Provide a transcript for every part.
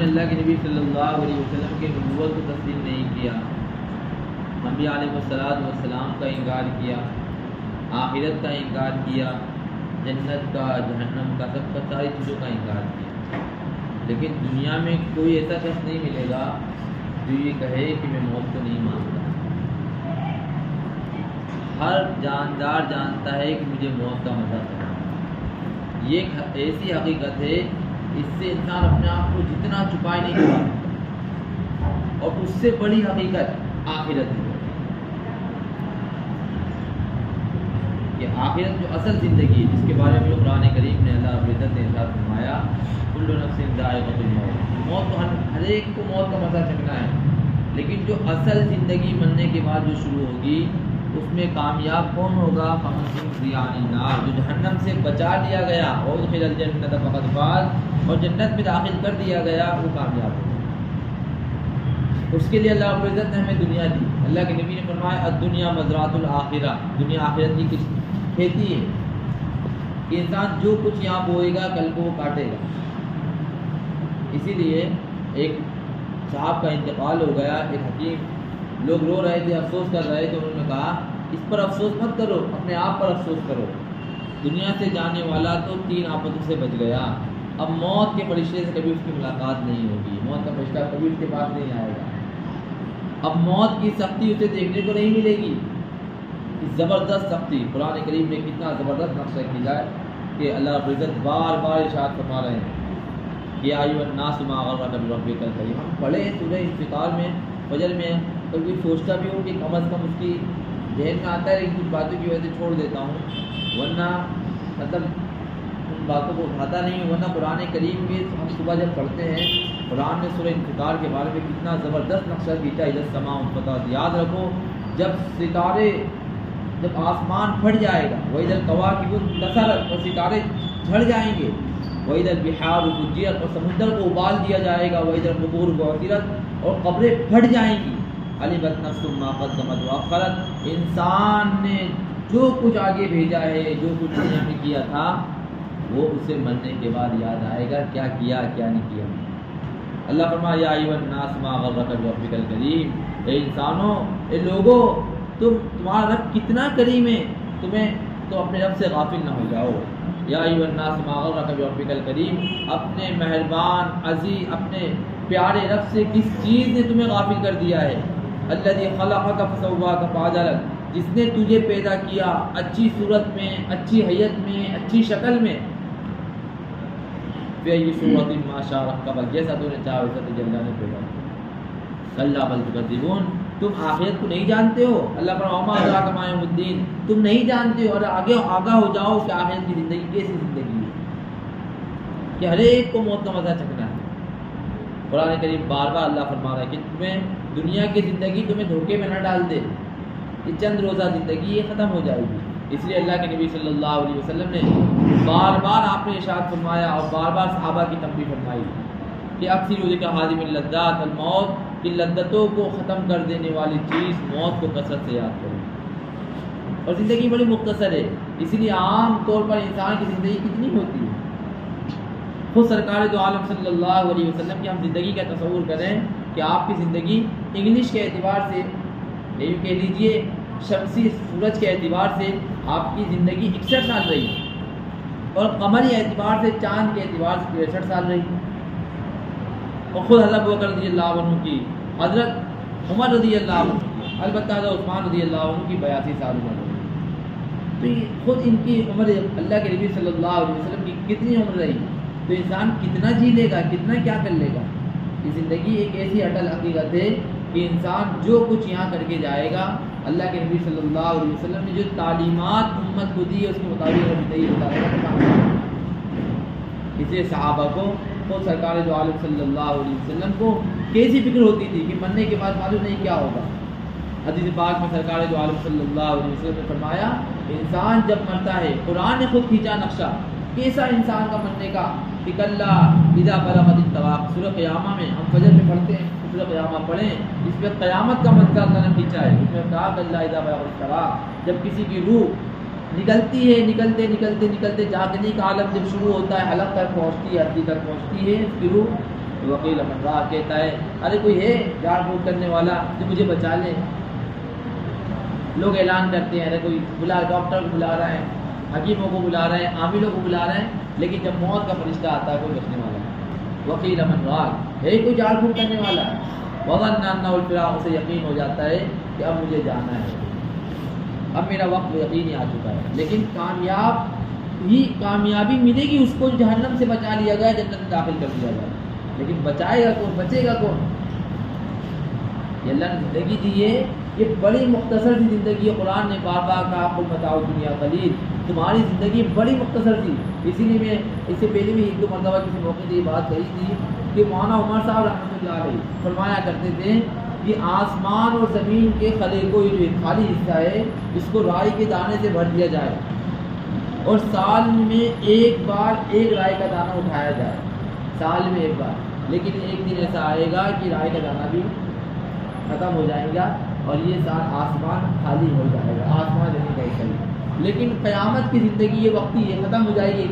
نے اللہ کے نبی صلی اللہ علیہ وسلم کے نبوت کو تسلیم نہیں کیا، انبیاء علیہ السلام کا انکار کیا، آخرت کا انکار کیا، جنت کا، جہنم کا، سب کا، ساری چیزوں کا انکار کیا، لیکن دنیا میں کوئی ایسا شخص نہیں ملے گا جو یہ کہے کہ میں موت کو نہیں مانتا۔ ہر جاندار جانتا ہے کہ مجھے موت کا مزہ ہے۔ یہ ایک ایسی حقیقت ہے، اس سے انسان اپنے آپ کو جتنا چھپائے نہیں کر سکتا، اور اس سے بڑی حقیقت آخرت ہے کہ آخرت جو اصل زندگی ہے، جس کے بارے میں قرآن کریم نے اللہ رب العزت نے ارشاد فرمایا کل نفس ذائقۃ الموت، موت تو ہر ایک کو موت کا مزہ چکھنا ہے، لیکن جو اصل زندگی مرنے کے بعد جو شروع ہوگی اس میں کامیاب کون ہوگا؟ فمن زحزح عن النار، جو جہنم سے بچا لیا گیا، وادخل الجنۃ فقد فاز، اور جنت میں داخل کر دیا گیا، وہ کامیاب ہوگا۔ اس کے لیے اللہ رب العزت نے ہمیں دنیا دی۔ اللہ کے نبی نے فرمایا الدنیا مزرعۃ الآخرہ، دنیا آخرت کی کھیتی ہے کہ انسان جو کچھ یہاں بوئے گا کل کو وہ کاٹے گا۔ اسی لیے ایک صاحب کا انتقال ہو گیا، ایک حکیم، لوگ رو رہے تھے، افسوس کر رہے تھے، انہوں نے کہا اس پر افسوس مت کرو، اپنے آپ پر افسوس کرو، دنیا سے جانے والا تو 3 آفتوں سے بچ گیا، اب موت کے فرشتے سے کبھی اس کی ملاقات نہیں ہوگی، موت کا فرشتہ کبھی اس کے پاس نہیں آئے گا، اب موت کی سختی اسے دیکھنے کو نہیں ملے گی، زبردست سختی۔ قرآن کریم میں کتنا زبردست نقشہ کیا ہے کہ اللہ رب العزت بار بار ارشاد فرما رہے ہیں کہ یا ایھا الناس ما غرک بربک الکریم۔ ہم پڑھے سورہ انفطار میں، فجر میں، کبھی سوچتا بھی ہوں کہ کم از کم اس کی ذہن میں آتا ہے، لیکن کچھ باتوں کی وجہ سے چھوڑ دیتا ہوں، ورنہ مطلب ان باتوں کو اٹھاتا نہیں ہوں، ورنہ قرآن کریم کے ہم صبح جب پڑھتے ہیں، قرآن نے سورہ انفطار کے بارے میں کتنا زبردست نقشہ کھینچا، اذا السماء انفطرت، یاد رکھو جب ستارے، جب آسمان پھٹ جائے گا، وَإِذَا الْكَوَاكِبُ انتَثَرَتْ، اور ستارے جھڑ جائیں گے، وَإِذَا الْبِحَارُ فُجِّرَتْ، اور سمندر کو ابال دیا جائے گا، وَإِذَا الْقُبُورُ بُعْثِرَتْ، اور قبریں پھٹ جائیں گی، عَلِمَتْ نَفْسٌ مَا قَدَّمَتْ وَأَخَّرَتْ، انسان نے جو کچھ آگے بھیجا ہے، جو کچھ دنیا میں کیا تھا، وہ اسے مرنے کے بعد یاد آئے گا، کیا کیا کیا نہیں کیا۔ اللہ فرمایا یا ایھا الناس ما غرک بربک الکریم، اے انسانوں، اے لوگوں، تمہارا رب کتنا کریم ہے، تمہیں تو اپنے رب سے غافل نہ ہو جاؤ۔ یا ایھا الناس ما غرک بربک الکریم، اپنے مہربان عزیز، اپنے پیارے رب سے کس چیز نے تمہیں غافل کر دیا ہے؟ الذی خلقک فسواک فعدلک، جس نے تجھے پیدا کیا اچھی صورت میں، اچھی حیت میں، اچھی شکل میں، فی صورت ما شاء رکبک، جیسا تو نے چاہا ویسا تجھے اللہ نے پیدا کیا۔ کلا بل تکذبون، تم آخرت کو نہیں جانتے ہو، اللہ پر وما ادراک ما یوم الدین، تم نہیں جانتے ہو، اور آگے آگاہ ہو جاؤ کہ آخرت کی زندگی کیسی زندگی ہے، کہ ہر ایک کو موت کا مزہ چکھنا ہے۔ قرآن کریم بار بار اللہ فرما رہا ہے کہ تمہیں دنیا کی زندگی تمہیں دھوکے میں نہ ڈال دے، یہ چند روزہ زندگی یہ ختم ہو جائے گی۔ اس لیے اللہ کے نبی صلی اللہ علیہ وسلم نے بار بار آپ نے ارشاد فرمایا اور بار بار صحابہ کی تنبیہ فرمائی کہ اکثر ذکر حادم اللذات، الموت کی لذتوں کو ختم کر دینے والی چیز موت کو کثرت سے یاد کرو۔ اور زندگی بڑی مختصر ہے، اسی لیے عام طور پر انسان کی زندگی کتنی ہوتی ہے؟ خود سرکار دو عالم صلی اللہ علیہ وسلم کی ہم زندگی کا تصور کریں کہ آپ کی زندگی انگلش کے اعتبار سے، یہ کہہ لیجئے شمسی سورج کے اعتبار سے آپ کی زندگی 61 سال رہی، اور قمری اعتبار سے، چاند کے اعتبار سے 63 سال رہی، اور خود حضرت ابوبکر رضی اللہ عنہ کی، حضرت عمر رضی اللہ عنہ کی، البتہ حضرت عثمان رضی اللہ عنہ کی 82 سال عمر رہی۔ تو یہ خود ان کی عمر، اللہ کے نبی صلی اللہ علیہ وسلم کی کتنی عمر رہی، تو انسان کتنا جی لے گا، کتنا کیا کر لے گا۔ یہ زندگی ایک ایسی اٹل حقیقت ہے کہ انسان جو کچھ یہاں کر کے جائے گا، اللہ کے نبی صلی اللہ علیہ وسلم نے جو تعلیمات امت کو دی ہے اس کے مطابق زندگی بتائے گا۔ اس لیے صحابہ کو، خود سرکار دو عالم صلی اللہ علیہ وسلم کو کیسی فکر ہوتی تھی کہ مرنے کے بعد معلوم نہیں کیا ہوگا۔ حدیث پاک میں سرکار دو عالم صلی اللہ علیہ وسلم نے فرمایا انسان جب مرتا ہے، قرآن نے خود کھینچا نقشہ کیسا انسان کا مرنے کا، کہ کلا اذا بلغت التراق، سورہ قیامہ میں ہم فجر میں پڑھتے ہیں، سورہ قیامہ پڑھیں، اس میں قیامت کا منظر اللہ نے کھینچا ہے۔ اس میں کہا کلا اذا بلغت التراق، جب کسی کی روح نکلتی ہے، نکلتے نکلتے نکلتے جاگنے کا عالم جب شروع ہوتا ہے، حلق تک پہنچتی ہے، ہڈی تک پہنچتی ہے اس کی روح، وکیل من راق کہتا ہے ارے کوئی ہے جھاڑ پھونک کرنے والا جو مجھے بچا لے. لوگ اعلان کرتے ہیں ارے کوئی ڈاکٹر کو بلا رہا ہے, حکیموں کو بلا رہے ہیں, عاملوں کو بلا رہے ہیں, لیکن جب موت کا فرشتہ آتا ہے کوئی بچنے والا ہے. وکیل من راق ہے کوئی جھاڑ پھونک کرنے والا ہے. وظن انہ الفراق, اسے یقین ہو جاتا ہے کہ اب مجھے جانا ہے, اب میرا وقت یقینی آ چکا ہے. لیکن کامیابی ملے گی اس کو جہنم سے بچا لیا گیا, جنت میں داخل کر دیا گیا. لیکن بچائے گا کون, بچے گا کون؟ یہ اللہ نے زندگی دی ہے, یہ بڑی مختصر سی زندگی ہے. قرآن نے بار بار کہا قل متاع الدنیا قلیل, تمہاری زندگی بڑی مختصر تھی. اسی لیے میں اس سے پہلے بھی ایک دو مرتبہ کسی موقع سے یہ بات کہی تھی کہ مولانا عمر صاحب رحمۃ اللہ علیہ فرمایا کرتے تھے کہ آسمان اور زمین کے خلے کو یہ جو خالی حصہ ہے اس کو رائی کے دانے سے بھر دیا جائے اور سال میں ایک بار ایک رائی کا دانہ اٹھایا جائے, سال میں ایک بار. لیکن ایک دن ایسا آئے گا کہ رائی کا دانہ بھی ختم ہو جائے گا اور یہ سال آسمان خالی ہو جائے گا, آسمان زمین کا حصہ. لیکن قیامت کی زندگی یہ وقتی ہے, ختم ہو جائے گی,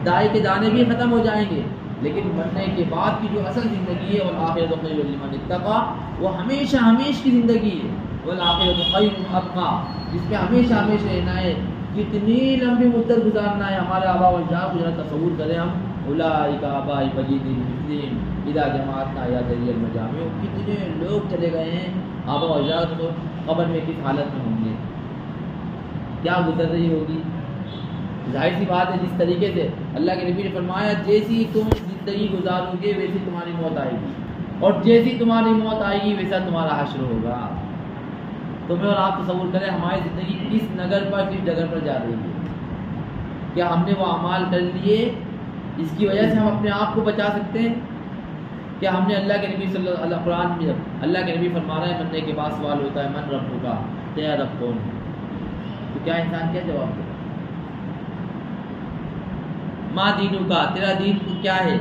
دائیں کے دانے بھی ختم ہو جائیں گے. لیکن مرنے کے بعد کی جو اصل زندگی ہے والآخرۃ خیر لمن اتقی, وہ ہمیشہ ہمیشہ کی زندگی ہے. والآخرۃ خیر وابقی, جس میں ہمیشہ ہمیشہ رہنا ہے, کتنی لمبی مدت گزارنا ہے. ہمارے آبا و اجداد کو ذرا تصور کریں ہم, اولئک آبائی فجید المسلم اذا جماعتنا یا دری المجامع, کتنے لوگ چلے گئے ہیں آبا و اجداد کو قبر میں کس حالت میں ہوں گے, کیا گزر رہی ہوگی. ظاہر سی بات ہے جس طریقے سے اللہ کے نبی نے فرمایا جیسی تم زندگی گزارو گے ویسی تمہاری موت آئے گی, اور جیسی تمہاری موت آئے گی ویسا تمہارا حشر ہوگا. تمہیں اور آپ تصور کریں ہماری زندگی کس نگر پر کس جگہ پر جا رہی ہے. کیا ہم نے وہ اعمال کر لیے اس کی وجہ سے ہم اپنے آپ کو بچا سکتے ہیں؟ کیا ہم نے اللہ کے نبی صلی اللہ علیہ قرآن میں اللہ کے نبی فرما رہے ہیں مرنے کے بعد سوال ہوتا ہے من رب کا, تیرا رب کون ہے, تو کیا انسان کیا جواب دے؟ ماں دینوں کا, تیرا دین کیا ہے؟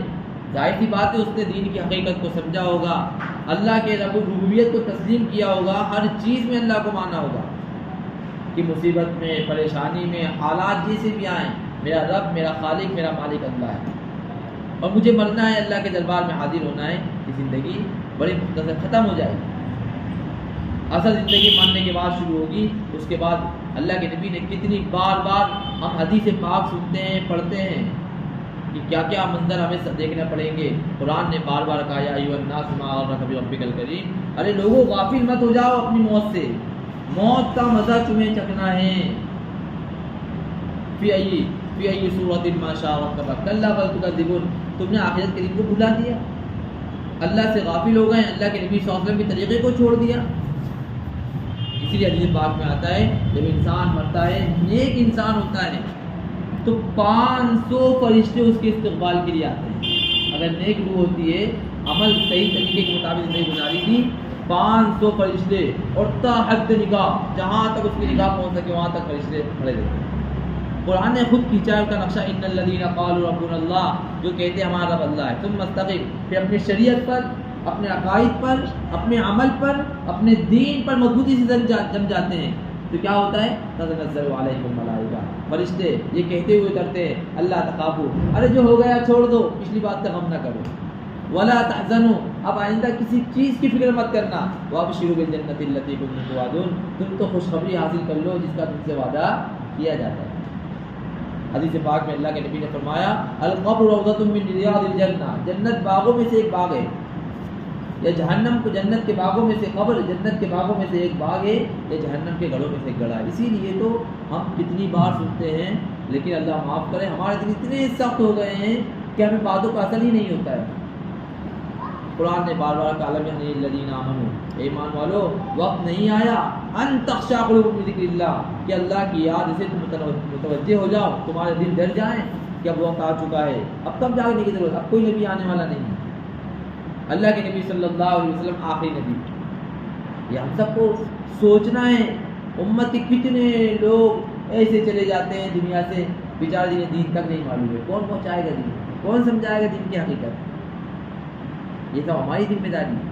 ظاہر سی بات ہے اس نے دین کی حقیقت کو سمجھا ہوگا, اللہ کے ربوبیت کو تسلیم کیا ہوگا, ہر چیز میں اللہ کو مانا ہوگا کہ مصیبت میں, پریشانی میں, حالات جیسے بھی آئیں, میرا رب, میرا خالق, میرا مالک اللہ ہے, اور مجھے مرنا ہے, اللہ کے دربار میں حاضر ہونا ہے. کہ زندگی بڑی مختصر ختم ہو جائے گی. اصل زندگی مرنے کے بعد شروع ہوگی. اس کے بعد اللہ کے نبی نے کتنی بار بار ہم حدیث پاک سنتے ہیں, پڑھتے ہیں کہ کیا کیا منظر ہمیں دیکھنا پڑیں گے. قرآن نے بار بار کہا یا ایھا الناس ما غرک بربک الکریم, ارے لوگوں غافل مت ہو جاؤ اپنی موت سے, موت کا مزہ تمہیں چکھنا ہے. فی ای صورت ما شاء رکب کلا بل تکذبون, تم نے آخرت کے دن کو بھلا دیا, اللہ سے غافل ہو گئے, اللہ کے نبی صلی اللہ علیہ وسلم کے طریقے کو چھوڑ دیا. اسی لیے حدیث پاک میں آتا ہے جب انسان مرتا ہے, نیک انسان ہوتا ہے, تو 500 فرشتے اس کے استقبال کے لیے آتے ہیں. اگر نیک روح ہوتی ہے, عمل صحیح طریقے کے مطابق زندگی گزاری تھی, 500 فرشتے, اور تا حد نگاہ, جہاں تک اس کی نگاہ پہنچ سکے وہاں تک فرشتے کھڑے رہتے ہیں. قرآن نے خود کھینچا ہے اس کا نقشہ, ان الذین قالوا ربنا اللہ, جو کہتے ہیں ہمارا رب اللہ ہے, ثم استقم, پھر اپنی شریعت پر, اپنے عقائد پر, اپنے عمل پر, اپنے دین پر مضبوطی سے جم جاتے ہیں, تو کیا ہوتا ہے تتنزل علیہم الملائکہ, فرشتے یہ کہتے ہوئے کرتے ہیں اللہ تخافوا, ارے جو ہو گیا چھوڑ دو, پچھلی بات کا غم نہ کرو, ولا تحزنوا, اب آئندہ کسی چیز کی فکر مت کرنا, وابشروا بالجنۃ التي کنتم توعدون, تم تو خوشخبری حاصل کر لو جس کا تم سے وعدہ کیا جاتا ہے. حدیث پاک میں اللہ کے نبی نے فرمایا القبر روضۃ من ریاض الجنہ, جنت باغوں میں سے ایک باغ ہے, یا جہنم کو جنت کے باغوں میں سے, قبر جنت کے باغوں میں سے ایک باغ ہے, یا جہنم کے گڑھوں میں سے ایک گڑھا ہے. اسی لیے تو ہم کتنی بار سنتے ہیں, لیکن اللہ معاف کرے ہمارے دل اتنے سخت ہو گئے ہیں کہ ہمیں باتوں کا اثر ہی نہیں ہوتا ہے. قرآن نے بار بار کہا یعنی الذین آمنوا, ایمان والو وقت نہیں آیا ان تخشع قلوبکم لذکر اللہ, کہ اللہ کی یاد سے تم متوجہ ہو جاؤ, تمہارے دل ڈر جائیں کہ اب وقت آ چکا ہے, اب کب جاگنے کی ضرورت, اب کوئی نبی آنے والا نہیں ہے. اللہ کے نبی صلی اللہ علیہ وسلم آخری نبی, یہ ہم سب کو سوچنا ہے. امت کے کتنے لوگ ایسے چلے جاتے ہیں دنیا سے, بیچارے جنہیں دین تک نہیں معلوم ہے, کون پہنچائے گا دین, کون سمجھائے گا دین کی حقیقت. یہ سب ہماری ذمہ داری ہے.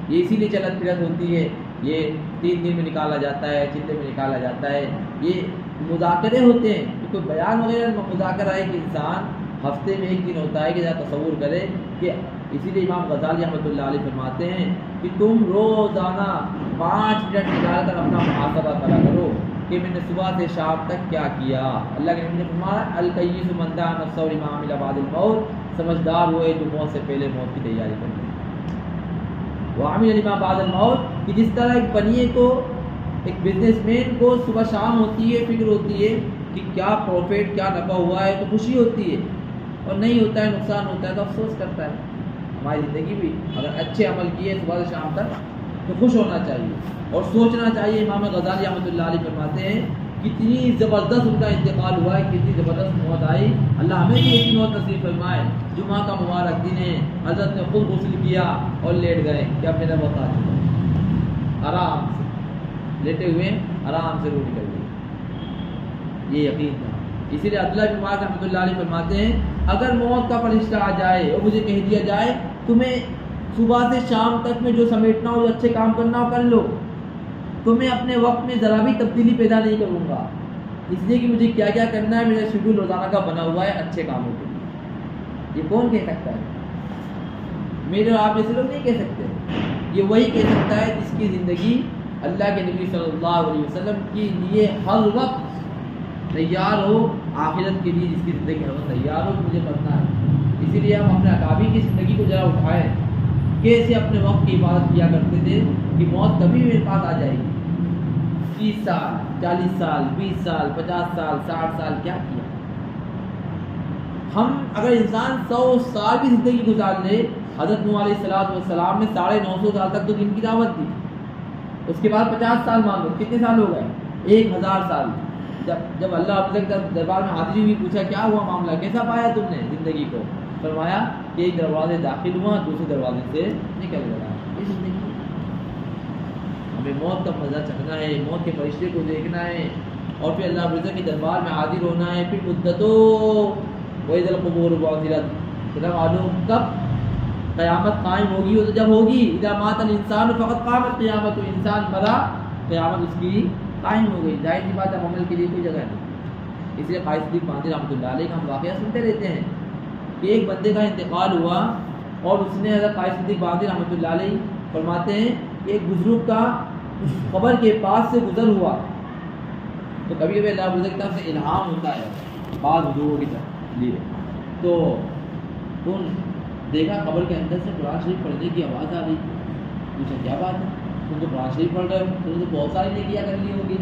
یہ اسی لیے چلت پھرت ہوتی ہے, یہ 3 دن میں نکالا جاتا ہے, چلے میں نکالا جاتا ہے, یہ مذاکرے ہوتے ہیں. کوئی بیان وغیرہ مذاکرہ ہے کہ انسان ہفتے میں 1 دن ہوتا ہے, کہ ذرا تصور کرے کہ اسی لیے امام غزالی رحمۃ اللہ علیہ فرماتے ہیں کہ تم روزانہ 5 منٹ نکال کر اپنا محاسبہ کرا کرو کہ میں نے صبح سے شام تک کیا کیا. اللہ کے نبی نے فرمایا الکیس من دان نفسہ لما عمل بعد الموت، سمجھدار ہوئے جو موت سے پہلے موت کی تیاری کرتے ہیں. وعمل لما بعد الموت، کہ جس طرح ایک بنیے کو، ایک بزنس مین کو صبح شام ہوتی ہے، فکر ہوتی ہے کہ کیا پروفٹ کیا نفع ہوا ہے تو خوشی ہوتی ہے، اور نہیں ہوتا ہے نقصان ہوتا ہے تو افسوس کرتا ہے. ہماری زندگی بھی اگر اچھے عمل کیے صبح سے شام تک تو خوش ہونا چاہیے اور سوچنا چاہیے. امام غزالی رحمۃ اللہ علیہ فرماتے ہیں کتنی زبردست ان کا انتقال ہوا ہے، کتنی زبردست موت آئی. اللہ ہمیں بھی ایسی موت نصیب فرمائے. جمعہ کا مبارک دن ہے، حضرت نے خود غسل کیا اور لیٹ گئے کہ اب میرا وقت آ چکا ہے. آرام سے لیٹے ہوئے آرام سے روح نکل گئی. یہ یقین تھا. اسی لیے عبداللہ بن مبارک رحمۃ اللہ علیہ فرماتے ہیں اگر موت کا فرشتہ آ جائے اور مجھے کہہ دیا جائے تمہیں صبح سے شام تک میں جو سمیٹنا ہو، جو اچھے کام کرنا ہو کر لو، تو میں اپنے وقت میں ذرا بھی تبدیلی پیدا نہیں کروں گا، اس لیے کہ مجھے کیا کیا کرنا ہے، میرا شیڈول روزانہ کا بنا ہوا ہے اچھے کاموں کے لیے. یہ کون کہہ سکتا ہے؟ میرے اور آپ جیسے لوگ نہیں کہہ سکتے. یہ وہی کہہ سکتا ہے جس کی زندگی اللہ کے نبی صلی اللہ علیہ وسلم کے لیے ہر وقت تیار ہو، آخرت کے لیے جس کی زندگی ہر وقت تیار ہو کہ مجھے کرنا ہے. اسی لیے ہم اپنے اکابر کی زندگی کو ذرا اٹھائیں، کیسے اپنے وقت کی عبادت کیا کرتے تھے کہ موت کبھی میرے پاس آ جائے گی. 30 سال 40 سال 20 سال 50 سال 60 سال کیا کیا. ہم اگر انسان 100 سال کی زندگی گزار لے، حضرت نوح علیہ السلام نے 950 سال تک تو دین کی دعوت دی، اس کے بعد 50 سال مان لو، کتنے سال ہو گئے؟ 1000 سال. جب اللہ کے دربار میں حاضری ہوئی، پوچھا کیا ہوا معاملہ، کیسا پایا تم نے زندگی کو؟ فرمایا کہ ایک دروازے داخل ہوا، دوسرے دروازے سے نکل گیا. یہ زندگی ہمیں موت کا مزہ چکھنا ہے، موت کے فرشتے کو دیکھنا ہے اور پھر اللہ رضا کے دربار میں حاضر ہونا ہے. پھر مدتوں وَإِذَا الْقُبُورُ بُعْثِرَتْ، معلوم کب قیامت قائم ہوگی؟ وہ تو جب ہوگی اذا مات الانسان فقط قامت قیامت، انسان مرا قیامت اس کی قائم ہو گئی. ظاہر سی بات ہے عمل کے لیے کوئی جگہ نہیں. اس لیے قائد صدیق باندھی رحمۃ اللہ علیہ کا ہم واقعہ سنتے رہتے ہیں کہ ایک بندے کا انتقال ہوا اور اس نے حضرت قائد صدیق باندھی رحمۃ اللہ علیہ فرماتے ہیں کہ ایک بزرگ کا اس قبر کے پاس سے گزر ہوا. تو کبھی کبھی اللہ کی طرف سے الہام ہوتا ہے بعض بزرگوں کی لیے، تو تم دیکھا قبر کے اندر سے قرآن شریف پڑھنے کی آواز آ رہی. پوچھا کیا بات ہے؟ تم تو قرآن شریف پڑھ رہے ہو، تم نے تو بہت ساری نیکیاں کر لی ہوگی.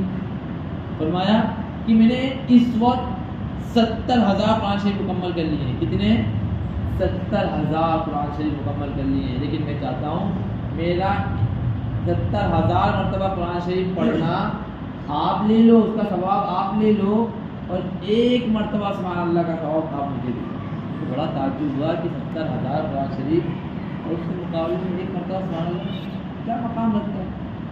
فرمایا کہ میں نے اس وقت 70,000 قرآن شریف مکمل کر لیے ہیں. کتنے؟ 70,000 قرآن شریف مکمل کر لیے ہیں. لیکن میں چاہتا ہوں میرا 70,000 مرتبہ قرآن شریف پڑھنا آپ لے لو، اس کا ثواب آپ لے لو، اور ایک مرتبہ سبحان اللہ کا ثواب آپ مجھے دے. تو بڑا تعجب ہوا کہ 70,000 قرآن شریف اور اس کے مقابلے میں ایک مرتبہ سبحان اللہ کیا مقام رکھتا ہے.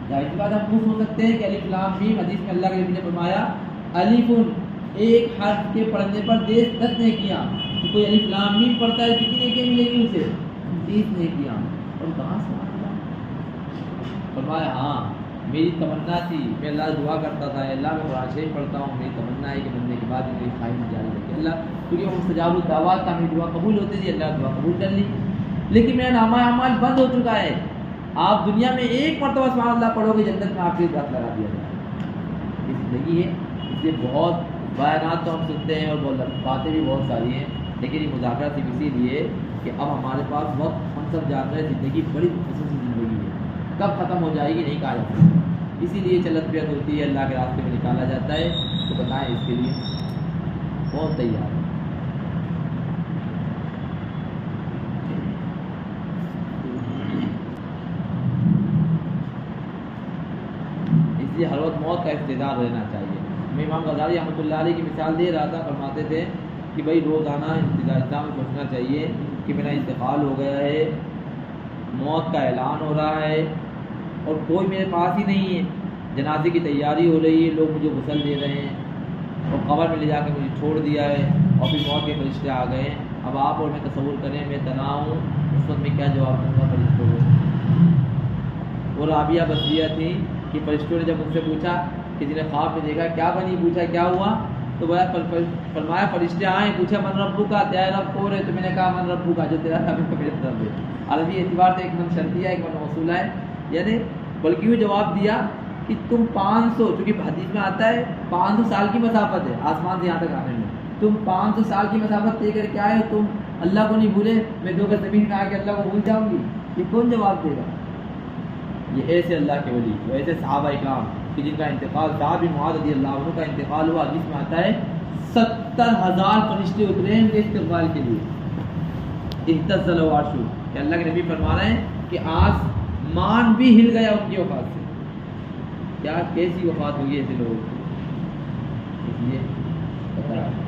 ظاہر سی بات ہم خوش ہو سکتے ہیں کہ الف لام میم، حدیث میں اللہ کے نبی نے فرمایا الف ایک حرف کے پڑھنے پر 10 نیکیاں. تو کوئی الف لام میم پڑھتا ہے کتنی نیکیاں ملے گی اسے؟ 30 نیکیاں. اور کہاں سے فرمایا ہاں میری تمنا تھی، میں اللہ سے دعا کرتا تھا اللہ میں قرآن شریف پڑھتا ہوں، میری تمنا ہے کہ بننے کے بعد میری خواہش جاری رکھے اللہ، کیونکہ وہ مستجاب الدعوات کا میری دعا قبول ہوتی تھی، اللہ دعا قبول کر لی. لیکن میرا نامہ اعمال بند ہو چکا ہے. آپ دنیا میں ایک مرتبہ سبحان اللہ پڑھو گے جنت میں آپ کی دست لگا دیا جائے. یہ زندگی ہے. اس لیے بہت بیانات تو ہم سنتے ہیں اور باتیں بھی بہت ساری ہیں، لیکن یہ مذاکرہ صرف اسی لیے کہ اب ہمارے پاس وقت، ہم سب جان رہے ہیں زندگی بڑی خصوصی زندگی ہے، کب ختم ہو جائے گی نہیں کہا جاتا. اسی لیے چلت پھرت ہوتی ہے، اللہ کے راستے میں نکالا جاتا ہے. تو بتائیں اس کے لیے بہت تیار ہے. اس لیے ہر وقت موت کا انتظار رہنا چاہیے. میں امام غزالی رحمۃ اللہ علیہ کی مثال دے رہا تھا، فرماتے تھے کہ بھائی روزانہ انتظار میں سوچنا چاہیے کہ میرا انتقال ہو گیا ہے، موت کا اعلان ہو رہا ہے اور کوئی میرے پاس ہی نہیں ہے، جنازے کی تیاری ہو رہی ہے، لوگ مجھے غسل دے رہے ہیں اور قبر میں لے جا کے مجھے چھوڑ دیا ہے اور پھر موت کے فرشتے آ گئے ہیں. اب آپ اور میں تصور کریں میں تنہا ہوں، اس وقت میں کیا جواب دوں گا فرشتوں کو؟ وہ رابعہ بصریہ تھی کہ فرشتوں نے جب مجھ سے پوچھا کہ جنہیں خواب میں دیکھا کیا بنی، پوچھا کیا ہوا، تو فرمایا فرشتے آئے, پوچھا من ربو کا, تیرا رب کون ہے؟ تو میں نے کہا من ربو کا, جو تیرا رب ہے میرا رب ہے. عربی اعتبار سے ایک من شرطیہ ایک من موصولہ ہے, یعنی بلکہ وہ جواب دیا کہ تم 500, چونکہ حدیث میں آتا ہے 500 سال کی مسافت ہے آسمان سے یہاں تک آنے میں, تم 500 سال کی مسافت طے کر کے آئے, تم اللہ کو نہیں بھولے, میں 2 گز زمین میں آ کے اللہ کو بھول جاؤں گی, یہ کون جواب دے گا؟ یہ ایسے اللہ کے ولی, ایسے صحابہ کرام کہ جن کا انتقال, صاحب معاذ رضی اللہ عنہ کا انتقال ہوا, حدیث میں آتا ہے 70,000 فرشتے اترے ہیں ان کے استقبال کے لیے. اہتز العرش, کہ اللہ کے نبی فرما رہے ہیں کہ آسمان بھی ہل گیا ان کی وفات سے. کیا کیسی وفات ہوگی ایسے لوگوں کی, اس لیے بتا رہا ہوں.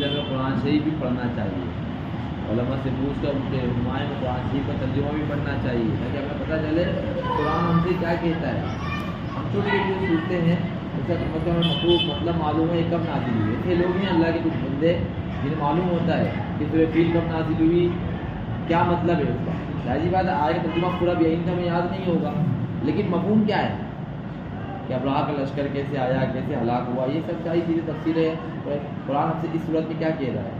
ہمیں قرآن شریف بھی پڑھنا چاہیے, علماء سے پوچھ کر ان کے رہنمائی میں قرآن شریف کا ترجمہ بھی پڑھنا چاہیے, تاکہ ہمیں پتہ چلے قرآن ہم سے کیا کہتا ہے. ہم چھوٹی چھوٹی سوچتے ہیں اس کا مطلب ہمیں مخلوق مطلب معلوم ہے یہ کب نازل ہوئی. ایسے لوگ ہیں اللہ کے کچھ بندے جنہیں معلوم ہوتا ہے کہ سورہ فیل کب نازل ہوئی, کیا مطلب ہے اس کا. ظاہر سی بات ہے آج کا ترجمہ پورا بھی ان کا ہمیں یاد نہیں ہوگا, لیکن مفہوم کیا ہے کہ ابراہ کا لشکر کیسے آیا, کیسے ہلاک ہوا, یہ سب ساری چیزیں تفصیلیں. قرآن ہم سے اس صورت میں کیا کہہ رہا ہے,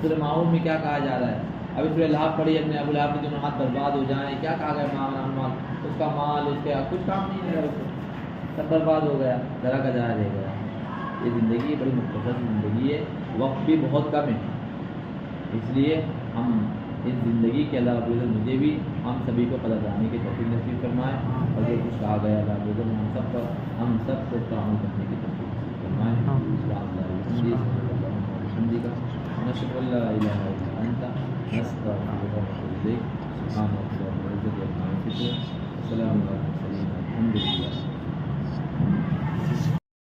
سورہ ماؤن میں کیا کہا جا رہا ہے. ابھی سورہ لہب پڑھی اپنے ابو لہب کے دونوں ہاتھ برباد ہو جائیں, کیا کہا گیا مال, اس کا مال, اس کا کچھ کام نہیں رہا, سب برباد ہو گیا, ذرا کا ذرا رہ گیا. یہ زندگی بڑی مختصر زندگی ہے, وقت بھی بہت کم ہے, اس لیے ہم اس زندگی کے اللہ رب العزت مجھے بھی ہم سبھی کو قدردانی کی توفیق نصیب فرمائے, اور جو کچھ کہا گیا اللہ رب العزت ہم سب کو عمل کرنے کی توفیق نصیب فرمائے. نشهد ان لا اله الا انت نستغفرك ونتوب اليك. سبحان ربك رب العزة عما يصفون, وسلام على